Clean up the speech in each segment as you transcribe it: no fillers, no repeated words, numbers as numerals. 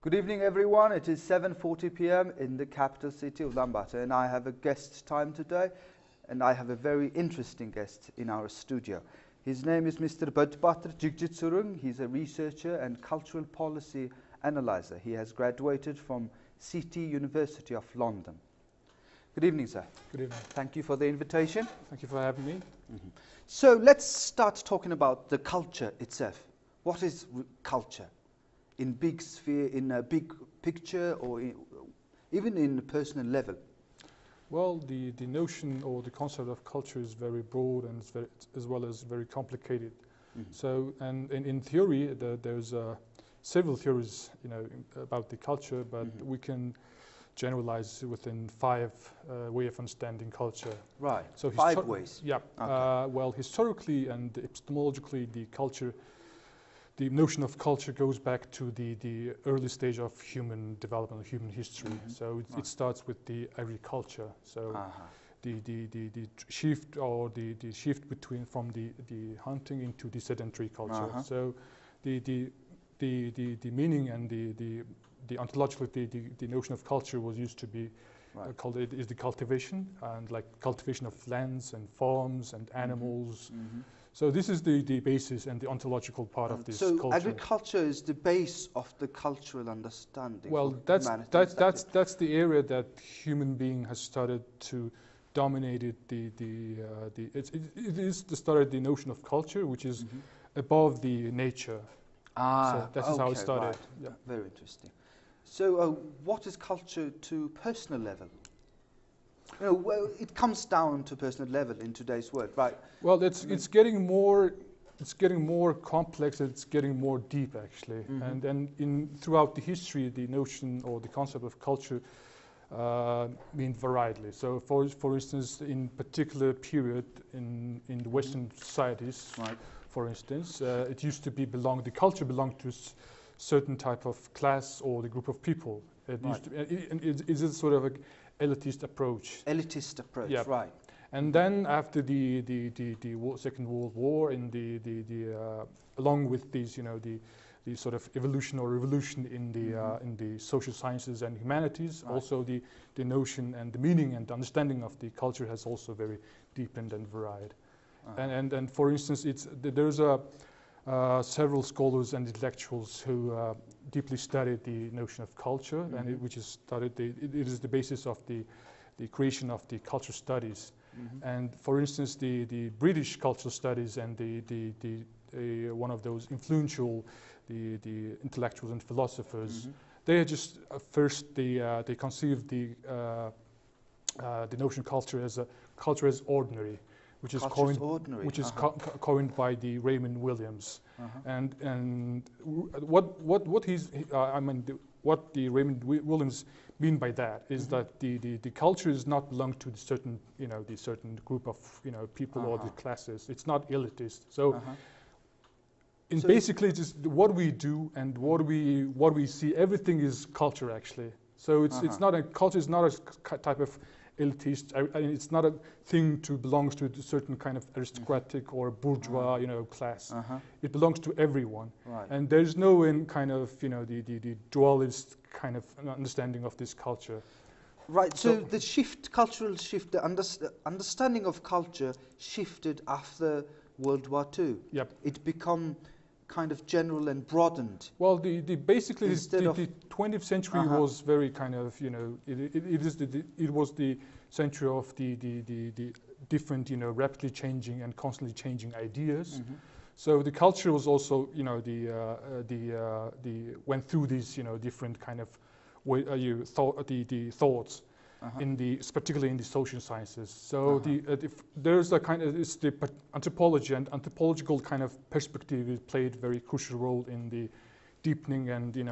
Good evening, everyone. It is 7:40 p.m. in the capital city of Ulaanbaatar, and I have a guest time today, and I have a very interesting guest in our studio. His name is Mr. Bodibaatar Jigjidsuren. He's a researcher and cultural policy analyzer. He has graduated from City University of London. Good evening, sir. Good evening. Thank you for the invitation. Thank you for having me. So let's start talking about the culture itself. What is culture? In big sphere, in a big picture, or even in a personal level? Well, the notion or the concept of culture is very broad and it's very, as well as very complicated. So, and in theory, there's several theories, about the culture, but we can generalize within five ways of understanding culture. Right. So five ways. Yeah. Okay. Well, historically and epistemologically, the notion of culture goes back to the early stage of human development, human history. So it starts with the agriculture. So the shift or the shift from the hunting into the sedentary culture. So the meaning and the ontological the notion of culture was used to be called is the cultivation, and like cultivation of lands and farms and animals. So this is the basis and the ontological part of this culture. So agriculture is the base of the cultural understanding. Well, that's the area that human being has started to dominate it. It is the start of the notion of culture, which is above the nature. So that is how it started. Right. Yeah. Very interesting. So what is culture to personal level? Well, it comes down to personal level in today's world, right? Well, it's getting more complex. It's getting more deep, actually. And then throughout the history, the notion or the concept of culture mean variedly. So, for instance, in particular period in the Western societies, for instance, it used to be the culture belonged to certain type of class or the group of people. It used to be, it is sort of a elitist approach. Elitist approach, yeah. Right. And then after the Second World War, and along with these, the sort of evolution or revolution in the social sciences and humanities, also the notion and the meaning and the understanding of the culture has also very deepened and varied. And for instance, there's several scholars and intellectuals who deeply studied the notion of culture, and it is the basis of the creation of the culture studies. And for instance, the British cultural studies and the one of those influential the intellectuals and philosophers, they just first they conceived the notion of culture as ordinary, which is coined by the Raymond Williams. And what the Raymond Williams mean by that is that the culture is not belong to the certain the certain group of people or the classes. It's not elitist. So basically, it's what we do and what we see. Everything is culture, actually. So it's not a culture. Is not a type of elitist. It's not a thing to belongs to a certain kind of aristocratic or bourgeois, class. It belongs to everyone, and there's no kind of the dualist kind of understanding of this culture. Right. So the cultural shift, the understanding of culture shifted after World War II. Yep. It become kind of general and broadened. Well, basically the 20th century was very kind of it was the century of the different rapidly changing and constantly changing ideas. So the culture was also went through these different kind of the thoughts particularly in the social sciences. So there's a kind of the anthropology and anthropological kind of perspective is played a very crucial role in the deepening and the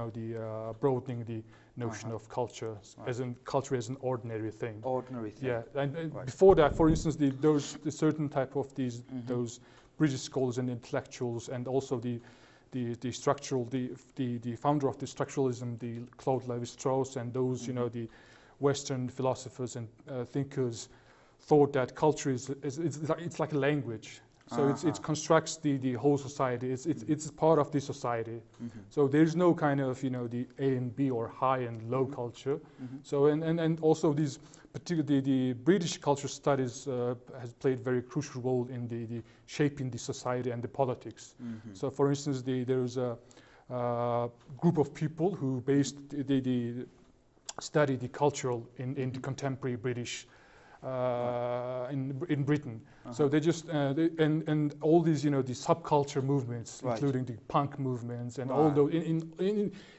broadening the notion of culture as in culture as an ordinary thing. Ordinary thing. Yeah, and before that, for instance, the certain type of those British scholars and intellectuals, and also the founder of the structuralism, the Claude Lévi-Strauss, and those the Western philosophers and thinkers thought that culture it's like a language. So it constructs the whole society. It's part of the society. So there's no kind of the A and B or high and low culture. So and also these particularly the British culture studies has played very crucial role in the shaping the society and the politics. So for instance, there's a group of people who study the cultural in the contemporary British in Britain. So they just and all these the subculture movements, including the punk movements and all those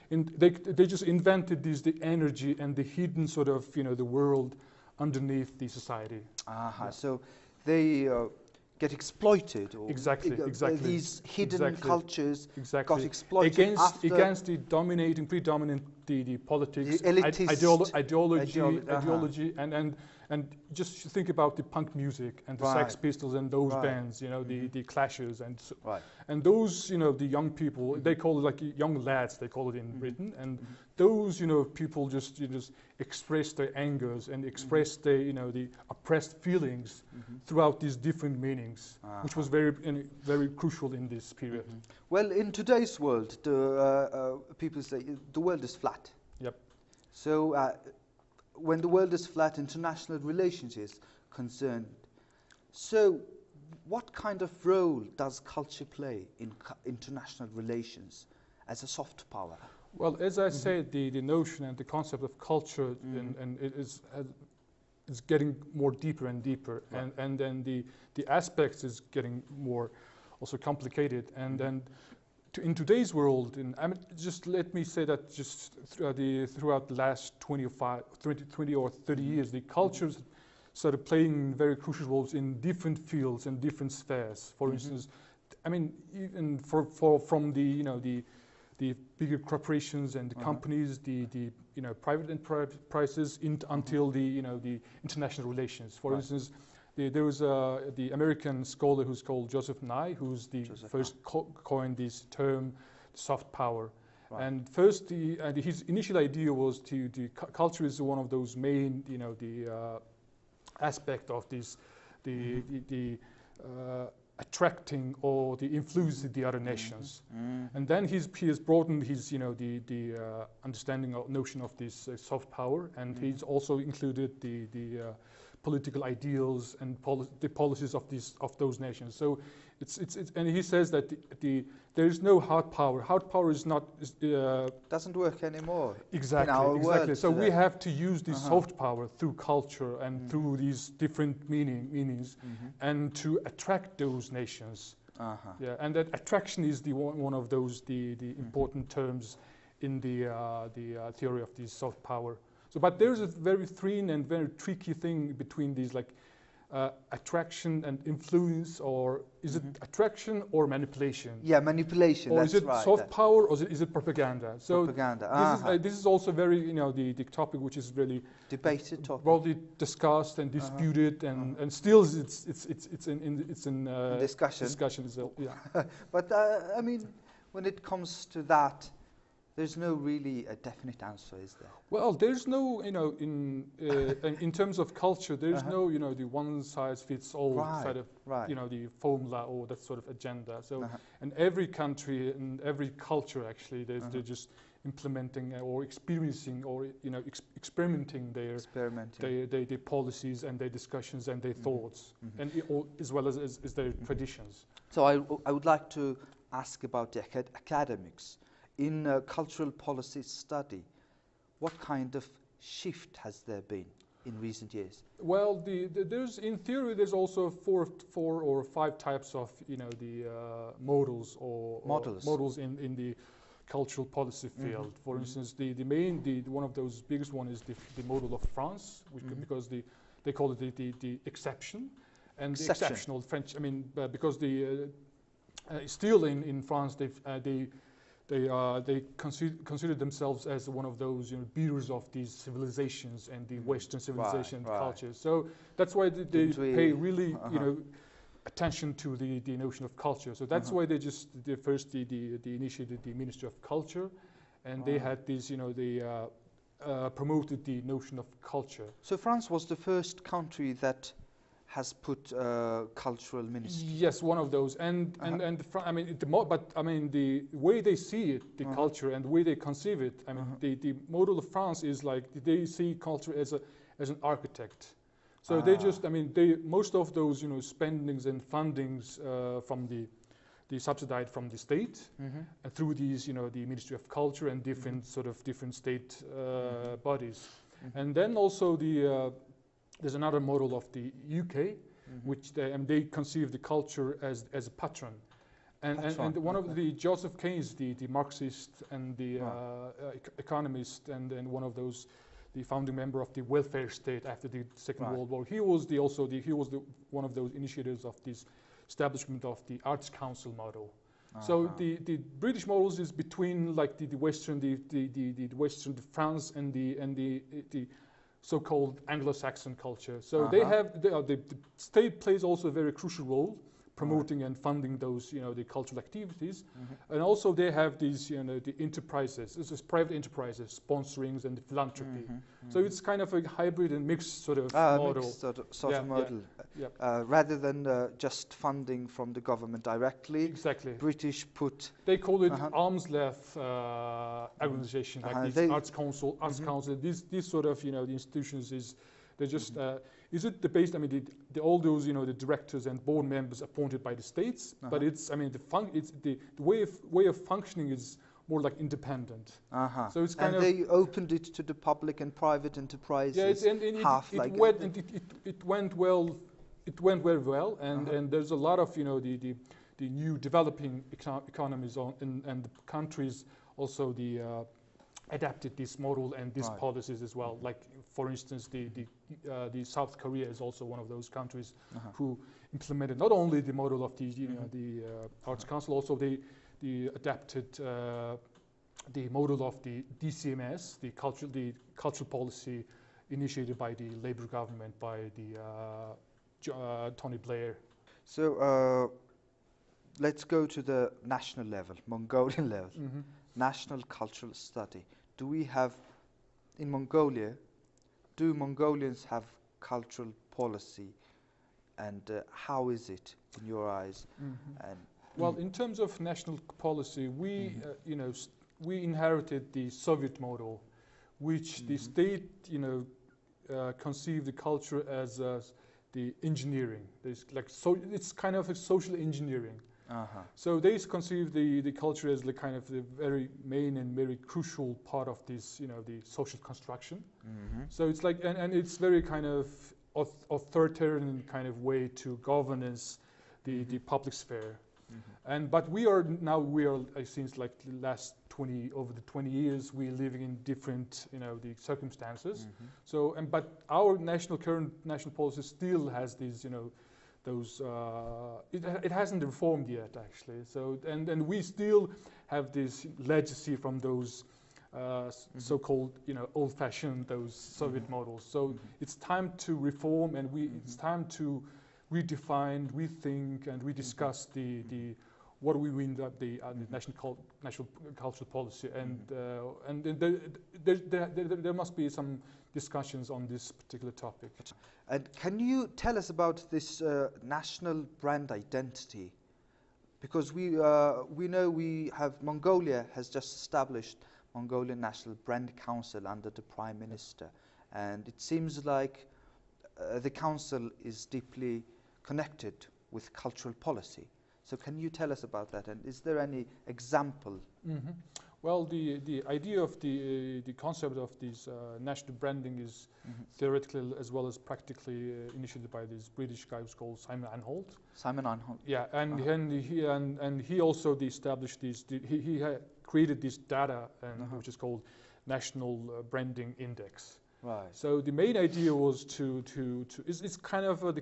they just invented the energy and the hidden sort of the world underneath the society. So they get exploited, or exactly. These hidden cultures got exploited against the predominant the politics, the elitist ideology, and just think about the punk music and the Sex Pistols and those bands, the Clashes and those the young people, they call it like young lads, they call it in Britain, and those people just express their angers and express their the oppressed feelings throughout these different meanings, which was very crucial in this period. Well, in today's world, people say the world is flat. Yep. So when the world is flat, international relations is concerned. So what kind of role does culture play in international relations as a soft power? Well, as I said, the notion and the concept of culture and it is getting more deeper and deeper, and then the aspects is getting more also complicated, and then in today's world, just let me say that just throughout the last 20 or 30 years, the cultures started playing very crucial roles in different fields and different spheres. For instance, even from the bigger corporations and the companies, the private enterprises until the international relations. For instance, there was the American scholar who's called Joseph Nye, who's the first coined this term, soft power. And first, his initial idea was culture is one of those main, the aspect of this, the attracting or the influencing the other nations. And then he has broadened his, the understanding of notion of this soft power, and he's also included the political ideals and the policies of those nations. So it's and he says that there is no hard power. Hard power is not doesn't work anymore. Exactly. In our world so today. we have to use this soft power through culture and through these different meanings, and to attract those nations. Yeah, and that attraction is one of those the important terms in the theory of the soft power. So, but there's a very thin and very tricky thing between these, like attraction and influence, or is it attraction or manipulation? Yeah, manipulation. Or that's is it right, soft power, or is it propaganda? So propaganda. this is also very the topic which is really debated topic, broadly discussed and disputed, and still it's in discussion. Discussion is yeah. But when it comes to that, there's no really a definite answer, is there? Well, there's no, in terms of culture, there's no, the one size fits all sort of, the formula or that sort of agenda. So, and every country and every culture actually, they're just implementing or experiencing or experimenting their policies and their discussions and their thoughts, and as well as their traditions. So I would like to ask about the academics. In cultural policy study, what kind of shift has there been in recent years? Well, there's in theory there's also four or five types of the models or models in the cultural policy field. For instance, the one of those biggest one is the model of France, which because they call it the exception and the exceptional French. Because still in France they consider themselves as one of those beaters of these civilizations and the Western civilization and cultures. So that's why they pay really attention to the notion of culture. So that's why they first initiated the Ministry of Culture, and they had this they promoted the notion of culture. So France was the first country that has put cultural ministry. Yes, one of those, and I mean, but I mean the way they see it, the culture, and the way they conceive it. I mean, the model of France is like they see culture as an architect. So they just, I mean, most of those spendings and fundings from the subsidized from the state and through these the Ministry of Culture and different state bodies, and then also there's another model of the UK. Which they conceive the culture as a patron, and one of the Joseph Keynes, the Marxist and the economist, and one of those, the founding member of the welfare state after the Second World War. He was one of those initiators of this establishment of the Arts Council model. So the British models is between like the Western, the Western France and the so-called Anglo-Saxon culture. So they have the state plays also a very crucial role promoting and funding those the cultural activities, and also they have these the enterprises. This is private enterprises, sponsorings and philanthropy. So it's kind of a hybrid and mixed sort of model. Mixed sort of model. Rather than just funding from the government directly. Exactly. British put. They call it arm's length organization, like the Arts Council. These sort of the institutions they just is it the base? I mean, all those the directors and board members appointed by the states, but it's I mean the way of functioning is more like independent. So it's kind of they opened it to the public and private enterprises. Yeah, it went well. It went very well, and there's a lot of the new developing economies and the countries also adapted this model and these policies as well. Like for instance, the South Korea is also one of those countries who implemented not only the model of the Arts Council, also they adapted the model of the DCMS, the cultural policy initiated by the Labour government by the Tony Blair. So let's go to the national level, Mongolian level. National cultural study. Do we have, in Mongolia, do Mongolians have cultural policy, and how is it in your eyes? And well, in terms of national policy, we we inherited the Soviet model, which the state conceived the culture as the engineering. It's kind of a social engineering. So they conceive the culture as the kind of the very main and very crucial part of this, the social construction. So it's like, and it's very kind of authoritarian kind of way to governance the public sphere. But we are since like the last 20 years, we're living in different the circumstances. So but our current national policy still has these those it hasn't reformed yet actually. So and we still have this legacy from those so-called old-fashioned those Soviet models. So it's time to reform, and it's time to redefine, rethink, and rediscuss the what do we mean that the national cultural policy, and there must be some discussions on this particular topic. And can you tell us about this national brand identity? Because we know Mongolia has just established Mongolian National Brand Council under the Prime Minister, and it seems like the council is deeply connected with cultural policy. So can you tell us about that, and is there any example? Well, the idea of the concept of this national branding is theoretical as well as practically initiated by this British guy who's called Simon Anholt. Simon Anholt. Yeah, and he also established this. He created this data, which is called National Branding Index. Right. So the main idea was it's kind of a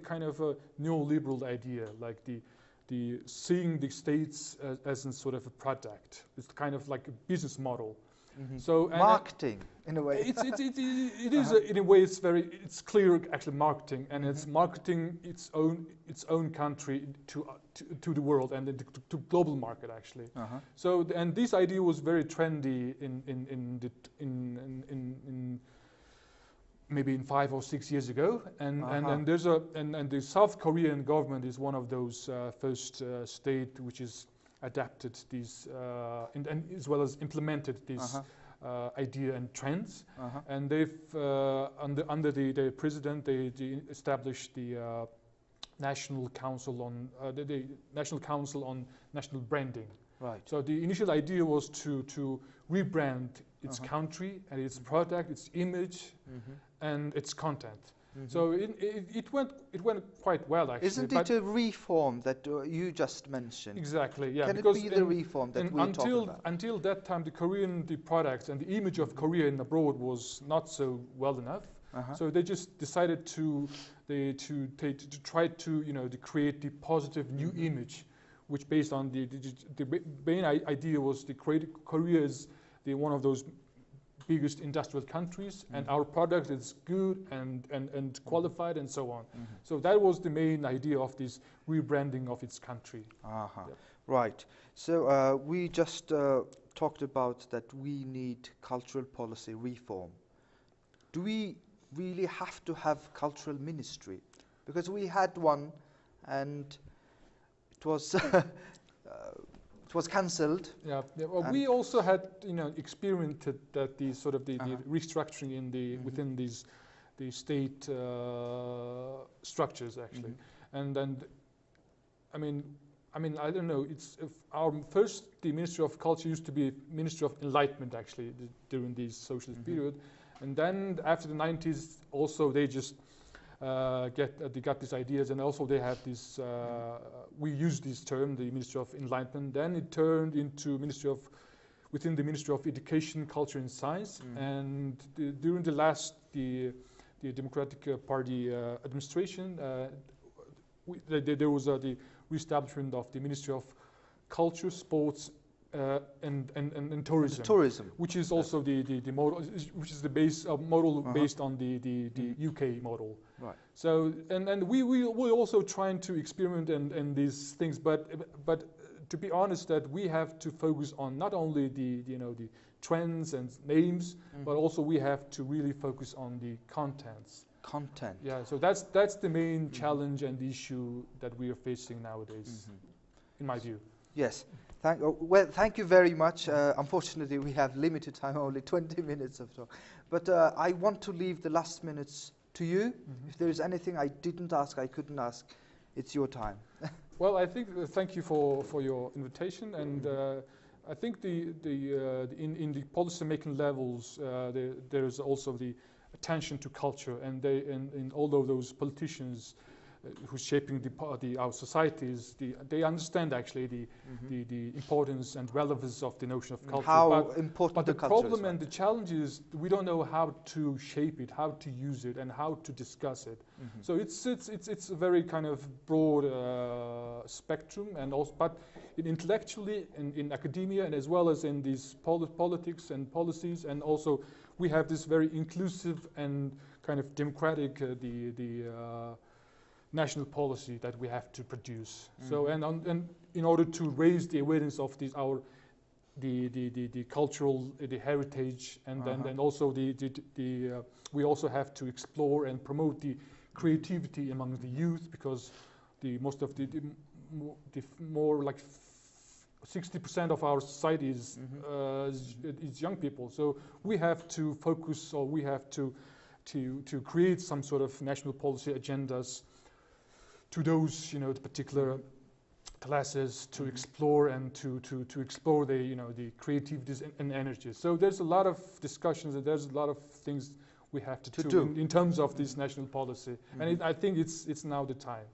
neoliberal idea, like the seeing the states as a sort of a product. It's kind of like a business model. So marketing in a way. It is in a way it's clear actually marketing, and it's marketing its own country to the world and to global market actually. So and this idea was very trendy in maybe in 5 or 6 years ago, and there's and the South Korean government is one of those first state which is adapted these and as well as implemented this idea and trends, and they've under the president they established the National Council on the National Council on National Branding. Right. So the initial idea was to rebrand its country and its product, its image, and its content. So it went quite well, actually. Isn't it a reform that you just mentioned? Exactly. Yeah. Can it be the reform that we talk about? Until that time, the products and the image of Korea in abroad was not so well enough. So they just decided to try to create the positive new image, which based on the main idea was to create Korea as one of those biggest industrial countries, and our product is good and qualified and so on. So that was the main idea of this rebranding of its country. Yep. Right. So we just talked about that we need cultural policy reform. Do we really have to have cultural ministry? Because we had one, and it was it was cancelled. Yeah. Well, we also had experienced that the sort of the restructuring in the within the state structures actually, and I mean I don't know. It's the Ministry of Culture used to be Ministry of Enlightenment actually during this socialist period, and then after the 90s also they just they got these ideas, and also they had this. We used this term, the Ministry of Enlightenment. Then it turned into within the Ministry of Education, Culture and Science. And during the Democratic Party administration, there was the reestablishment of the Ministry of Culture, Sports, and tourism, which is also the model, which is the base model based on the UK model. Right. So and we're also trying to experiment and these things, but to be honest, that we have to focus on not only the trends and names, but also we have to really focus on the contents. Content. Yeah. So that's the main challenge and issue that we are facing nowadays, in my view. Yes. Well, thank you very much. Unfortunately, we have limited time, only 20 minutes of talk. But I want to leave the last minutes to you. If there is anything I didn't ask, I couldn't ask, it's your time. Well, I think thank you for your invitation, and I think in the policy making levels there is also the attention to culture, and although those politicians who's shaping our societies, they understand actually the importance and relevance of the notion of culture. How important but the culture problem is, and the challenge is we don't know how to shape it, how to use it, and how to discuss it. So it's a very kind of broad spectrum, and also but intellectually in academia and as well as in these politics and policies, and also we have this very inclusive and kind of democratic national policy that we have to produce. So and in order to raise the awareness of the cultural heritage, and then also we also have to explore and promote the creativity among the youth, because most of the more like 60% of our society is young people. So we have to focus, or we have to create some sort of national policy agendas to those, the particular classes, to explore and to explore the creativities and energies. So there's a lot of discussions, and there's a lot of things we have to do in terms of this national policy, and I think it's now the time.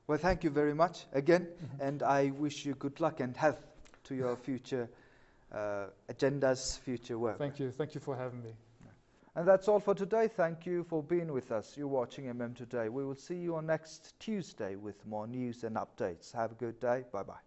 Well, thank you very much again, and I wish you good luck and health to your future agendas, future work. Thank you for having me. And that's all for today. Thank you for being with us. You're watching MM Today. We will see you on next Tuesday with more news and updates. Have a good day. Bye-bye.